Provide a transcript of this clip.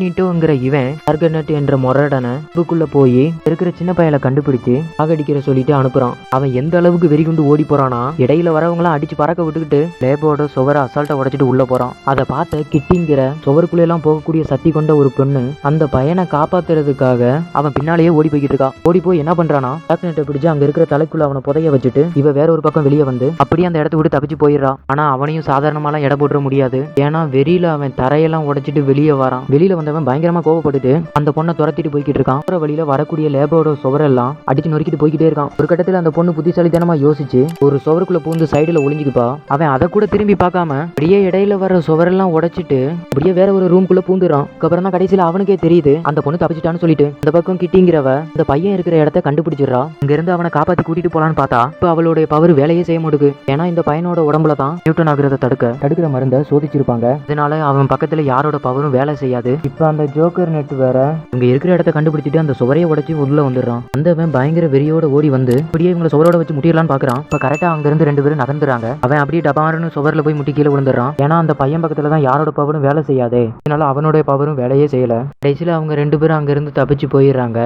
மேக்னிட்டோங்கிற இவன் டார்கனட் என்ற முரடனை புக்குள்ள போய் இருக்கிற சின்ன பையலை கண்டுபிடிச்சு சாகடிக்கிற சொல்லிட்டு அனுப்புறான். அவன் எந்த அளவுக்கு வெறிகுண்டு ஓடி போறானா, இடையில வரவங்களாம் அடிச்சு பறக்க விட்டுக்கிட்டு லேபோட சுவரை அசால்ட்டா உடைச்சிட்டு உள்ள போறான். அதை பார்த்த கிட்டிங்கிற சுவருக்குள்ள எல்லாம் போகக்கூடிய சக்தி கொண்ட ஒரு பெண்ணு அந்த பையனை காப்பாத்துறதுக்காக அவன் பின்னாலேயே ஓடி போய்கிட்டு இருக்கா. ஓடி போய் என்ன பண்றானா, டாக்னெட்டை பிடிச்சு அங்க இருக்கிற தலைக்குள்ள அவனை புதைய வச்சுட்டு இவ வேற ஒரு பக்கம் வெளியே வந்து அப்படியே அந்த இடத்த விட்டு தப்பிச்சு போயிடுறான். ஆனா அவனையும் சாதாரணமாலாம் எடை போட்டுற முடியாது. ஏன்னா வெறியில அவன் தரையெல்லாம் உடைச்சிட்டு வெளியே வரான். வெளியில வந்தவன் பயங்கரமா கோவப்பட்டுட்டு அந்த பொண்ணை துரத்திட்டு போய்கிட்டு இருக்கான். அப்புறம் வழியில வரக்கூடிய லேபோட சுவரெல்லாம் அடிச்சு நொறுக்கிட்டு போய்கிட்டே இருக்கான். ஒரு கட்டத்தில் அந்த பொண்ணு புத்திசாலித்தனமா யோசிச்சு ஒரு சுவருக்குள்ள பூந்து சைடுல ஒளிஞ்சுக்குப்பா. அவன் அதை கூட திரும்பி பார்க்காம அப்படியே இடையில வர சுவரெல்லாம் உடைச்சிட்டு அப்படியே வேற ஒரு ரூம்குள்ள பூந்துறான். அப்புறம் தான் கடைசியில அவனுக்கே தெரியுது அந்த பொண்ணு தப்பிச்சிட்டான்னு சொல்லிட்டு. இந்த பக்கம் கிட்டிங்கிறவ இந்த பையன் இருக்கிற இடத்த கண்டுபிடிச்சிடறா. இங்க இருந்து அவனை காப்பாத்தி கூட்டிட்டு போலான்னு பார்த்தா இப்ப அவளுடைய பவர் வேலையே செய்ய மாட்டுக்கு. ஏன்னா இந்த பையனோட உடம்புல தான் நியூட்டன் ஆகிறத தடுக்கிற மருந்தை சோதிச்சிருப்பாங்க. இதனால அவன் பக்கத்துல யாரோட பவரும் வேலை செய்யாது. இப்ப அந்த ஜோக்கர் நெட் வேற இங்க இருக்கிற இடத்த கண்டுபிடிச்சிட்டு அந்த சுவரையை உடைச்சு உள்ள வந்துடுறான். அந்தவன் பயங்கர வெறியோட ஓடி வந்து அப்படியே இவங்களை சுவரோட வச்சு முட்டிடலான்னு பாக்குறான். இப்ப கரெக்டா அங்க இருந்து 2 பேரும் நகர்ந்துறாங்க. அவன் அப்படியே டபாருன்னு சுவர்ல போய் முட்டி கீழே விழுந்துடுறான். ஏன்னா அந்த பையன் பக்கத்துல தான் யாரோட பவரும் வேலை செய்யாதே. அதனால அவனோட பவரும் வேலையே செய்யல. கடைசியில அவங்க 2 பேரும் அங்க இருந்து தப்பிச்சு போயிடுறாங்க.